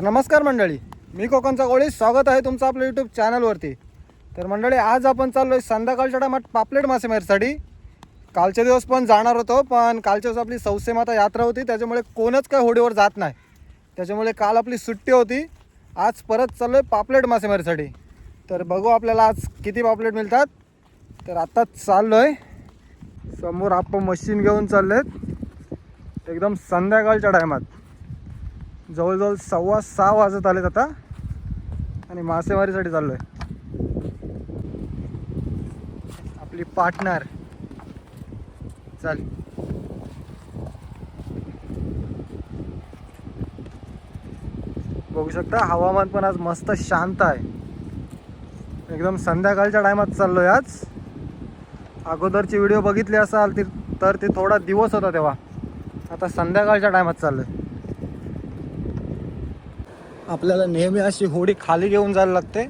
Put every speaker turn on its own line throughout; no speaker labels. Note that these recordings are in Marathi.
नमस्कार मंडळी, मी कोकणचा कोळी. स्वागत आहे तुमचं आपल्या यूट्यूब चॅनलवरती. तर मंडळी, आज आपण चाललो आहे संध्याकाळच्या टायमात पापलेट मासेमारीसाठी. कालचे दिवस पण जाणार होतो, पण कालच्या दिवस आपली सौसे माता यात्रा होती, त्याच्यामुळे कोणच काय होडीवर जात नाही. त्याच्यामुळे काल आपली सुट्टी होती. आज परत चाललो आहे पापलेट मासेमारीसाठी. तर बघू आपल्याला आज किती पापलेट मिळतात. तर आत्ताच चाललो आहे. समोर आपण मशीन घेऊन चाललो आहेत एकदम संध्याकाळच्या टायमात. जवळजवळ 6:15 वाजत आलेत आता आणि मासेमारीसाठी चाललो आहे. आपली पार्टनर चल. बघू शकता हवामान पण आज मस्त शांत आहे. एकदम संध्याकाळच्या टायमात चाललो आहे आज. अगोदरची व्हिडिओ बघितली असाल तर ते थोडा दिवस होता तेव्हा. आता संध्याकाळच्या टायमात चाललो आहे. आपल्याला नेहमी अशी होडी खाली घेऊन जायला लागते.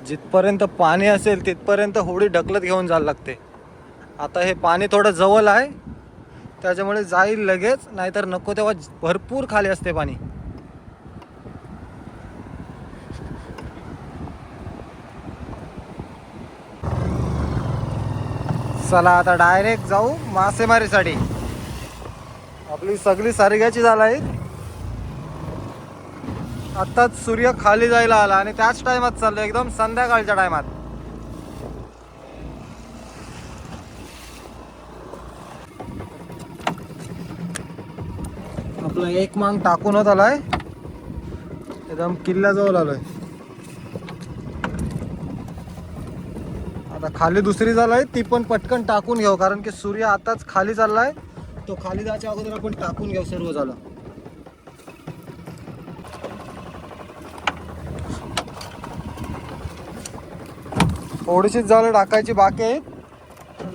जिथपर्यंत पाणी असेल तिथपर्यंत होडी ढकलत घेऊन जायला लागते. आता हे पाणी थोडं जवळ आहे त्याच्यामुळे जाईल लगेच, नाहीतर नको तेव्हा भरपूर खाली असते पाणी. चला आता डायरेक्ट जाऊ मासेमारीसाठी. आपली सगळी सारग्याची जाळ आहे. आत्ताच सूर्य खाली जायला आला आणि त्याच टायमात चाललो एकदम संध्याकाळच्या टायमात. आपला एक मांग टाकून होत आलाय. एकदम किल्ल्याजवळ आलोय. आता खाली दुसरी जाळ आहे, ती पण पटकन टाकून घेऊ, कारण की सूर्य आताच खाली चाललाय. तो खाली जायच्या अगोदर आपण टाकून घेऊ सर्व झालं. थोडीशीच जाळं टाकायची बाकी आहेत.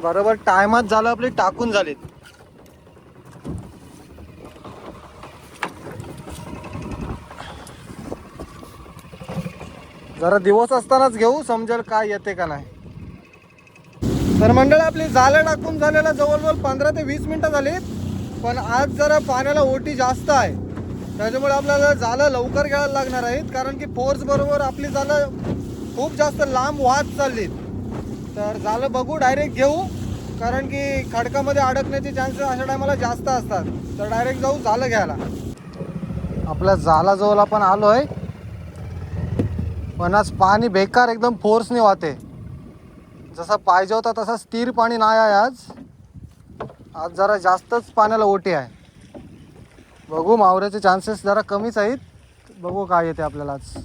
बरोबर टायमात झालं आपली टाकून झालीत. जरा दिवस असतानाच घेऊ, समजेल काय येते का नाही. तर मंडळी, आपली जाळं टाकून झालेला जवळजवळ 15 ते 20 मिनिटं झालीत. पण आज जरा पाण्याला ओटी जास्त आहे, त्याच्यामुळे आपल्याला जाळं लवकर घ्यायला लागणार आहेत, कारण की फोर्स बरोबर आपली जाळं खूप जास्त लांब वाहत चाललीत. तर जाळं बघू डायरेक्ट घेऊ, कारण की खडकामध्ये अडकण्याचे चान्सेस अशा टायमाला जास्त असतात. तर डायरेक्ट जाऊ जाळं घ्यायला. आपल्या जाळाजवळ आपण आलो आहे, पण आज पाणी बेकार एकदम फोर्सने वाहते. जसा पाहिजे होता तसा स्थिर पाणी नाही आहे आज जरा जास्तच पाण्याला ओटी आहे. बघू, मावऱ्याचे चान्सेस जरा कमीच आहेत. बघू काय येते आपल्याला आज.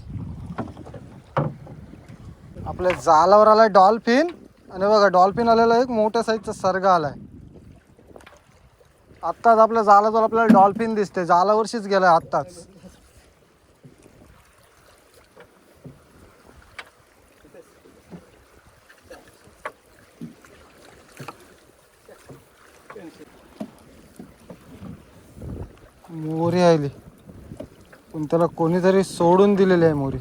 आपल्या जालावर आलाय डॉल्फिन, आणि बघा डॉल्फिन आलेला एक मोठ्या साईजचा सरगा आलाय. आत्ताच आपल्या जालाजवळ आपल्याला डॉल्फिन दिसते. जालावरशीच गेलाय आत्ताच. मोरी आली, पण त्याला कोणीतरी सोडून दिलेली आहे मोरी,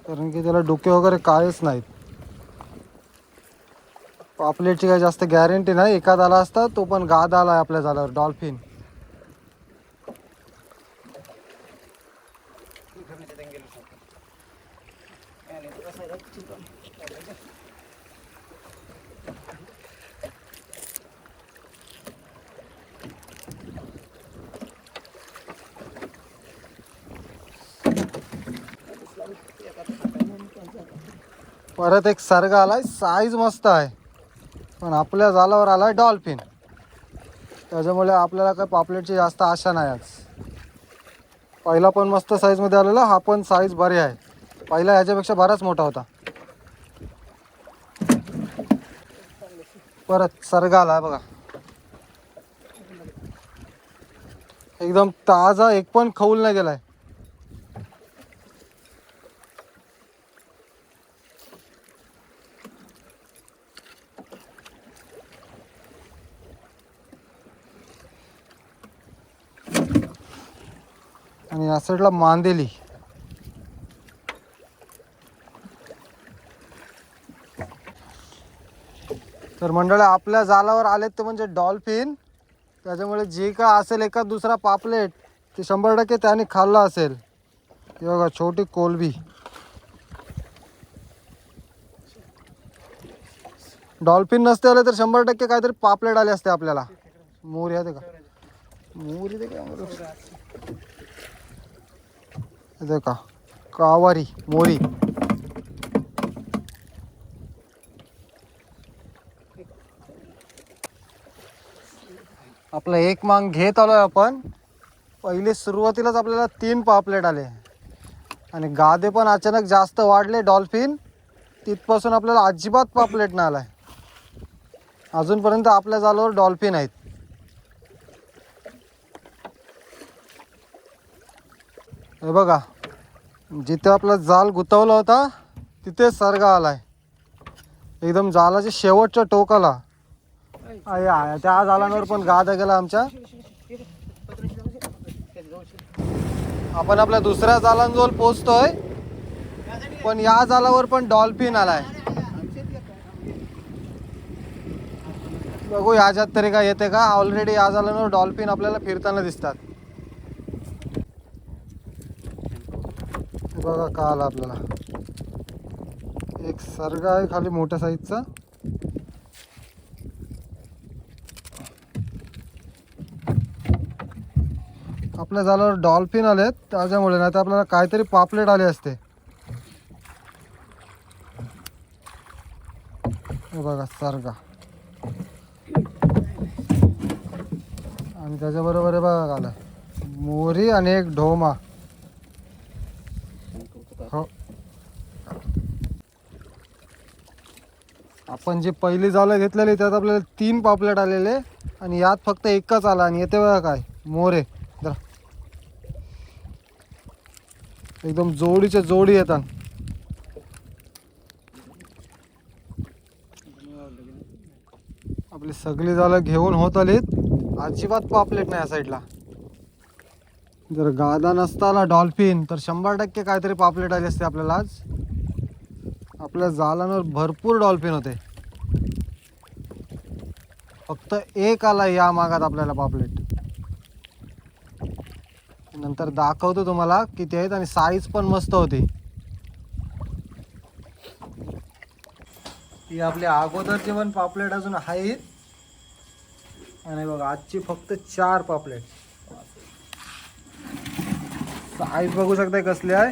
कारण की त्याला डोके वगैरे कायच नाहीत. पापलेटची काही जास्त गॅरंटी नाही. एखादा आला असता, तो पण गाद आला आहे आपल्या जालावर डॉल्फिन. परत एक सरगा आलाय, साईज मस्त आहे, पण आपल्या जालावर आलाय डॉल्फिन. त्याच्यामुळे आपल्याला काय पापलेटची जास्त आशा नाही आज. पहिला पण मस्त साईजमध्ये आलेला, हा पण साईज बरी आहे. पहिला ह्याच्यापेक्षा बराच मोठा होता. परत सरगा आलाय बघा, एकदम ताजा, एक पण खौल नाही गेलाय. आणि या साईडला मांदेली. तर मंडळी, आपल्या जालावर आलेत ते म्हणजे डॉल्फिन. त्याच्यामुळे जे का असेल एका दुसरा पापलेट ते 100% त्याने खाल्ला असेल. हे बघा छोटी कोलबी. डॉल्फिन नसते आले तर 100% काहीतरी पापलेट आले असते आपल्याला. मोरी आहे का? मोरी ते काय ते का कावारी मोरी. आपलं एक मांग घेत आलोय आपण. पहिले सुरुवातीलाच आपल्याला 3 पापलेट आले आणि गादे पण अचानक जास्त वाढले डॉल्फिन. तिथपासून आपल्याला अजिबात पापलेट नाही आलाय. अजूनपर्यंत आपल्या जाळावर डॉल्फिन आहेत. हे बघा जिथे आपला जाल गुतवला होता तिथे सरगा आलाय एकदम जालाच्या शेवटच्या टोकाला. त्या जालांवर पण गादा गेला आमच्या. आपण आपल्या दुसऱ्या जालांजवळ पोहोचतोय पण या जालावर पण डॉल्फिन आलाय. बघू याच्यात तरी काय येते का. ऑलरेडी या जालांवर डॉल्फिन आपल्याला फिरताना दिसतात. बघा का आला आपल्याला. एक सरगा आहे खाली मोठ्या साईजचा. आपल्या जालावर डॉल्फिन आलेत त्याच्यामुळे, नाही तर आपल्याला काहीतरी पापलेट आले असते. हे बघा सरगा आणि त्याच्याबरोबर हे बघा आलं मोरी आणि एक ढोमा. हो आपण जी पहिली जालं घेतलेली त्यात आपल्याला 3 पापलेट आलेले आणि यात फक्त एकच आला. आणि येते बघा काय मोरे. जरा एकदम जोडीच्या जोडी येतात. आपली सगळी जालं घेऊन होत आलीत. अजिबात पापलेट नाही या साईडला. जर गादा नसता आला डॉल्फिन तर 100% काहीतरी पापलेट आली असते आपल्याला आज. आपल्या जालांवर भरपूर डॉल्फिन होते. फक्त एक आला या मागात आपल्याला पापलेट. नंतर दाखवतो तुम्हाला किती आहेत आणि साईज पण मस्त होती. ही आपले अगोदरचे पण पापलेट अजून आहेत. आणि बघा आजची फक्त 4 पापलेट. साईज बघू शकताय कसले आहे.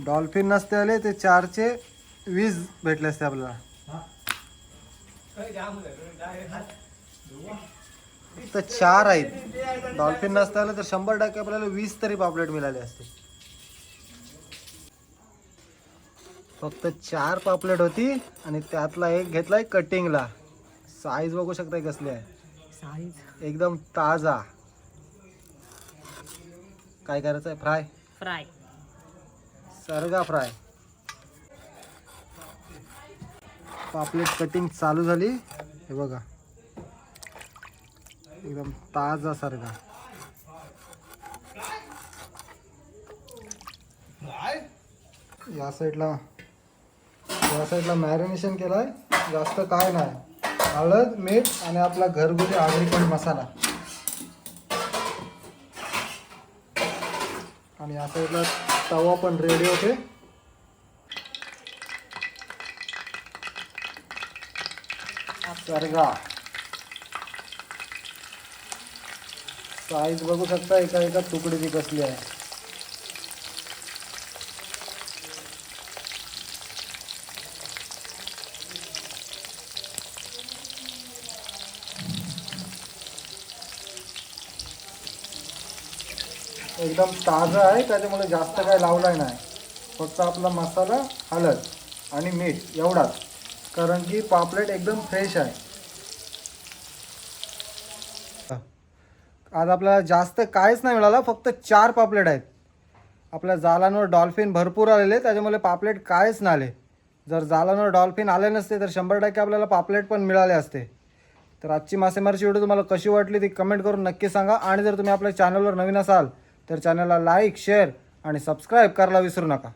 डॉल्फिन नसते आले ते 4चे 20 भेटले असते आपल्याला. फक्त 4 आहेत. डॉल्फिन नसते आले तर 100% आपल्याला 20 तरी पापलेट मिळाले असते. फक्त 4 पापलेट होती आणि त्यातला एक घेतलाय कटिंगला. साईज बघू शकताय कसली आहे. साईज एकदम ताजा. काय करायचं आहे. फ्राय सरगा फ्राय. पापलेट कटिंग चालू झाली. हे बघा एकदम ताजा सरगा. या साईडला मॅरिनेशन केलंय. जास्त काय नाही. हळद मीठ आणि आपला घरगुती आगरी मसाला. आणि या साईडला तवा पण रेडी होते. सरगा साईज बघू शकता एका एका तुकडीची कसली आहे. एकदम ताजा आहे त्याच्यामुळे जास्त काय लावलाय नाही. फक्त आपला मसाला हळद आणि मीठ एवढाच. कारण की पापलेट एकदम फ्रेश आहे. आज आपल्याला जास्त काहीच नाही मिळालं. फक्त 4 पापलेट आहेत. आपल्या जालांवर डॉल्फिन भरपूर आलेले त्याच्यामुळे पापलेट काहीच नाही आले. जर जालांवर डॉल्फिन आले नसते तर 100% आपल्याला पापलेट पण मिळाले असते. तर आजची मासेमारीची व्हिडिओ तुम्हाला कशी वाटली ती कमेंट करून नक्की सांगा. आणि जर तुम्ही आपल्या चॅनलवर नवीन असाल तर चॅनलला लाईक शेअर आणि सबस्क्राईब करायला विसरू नका.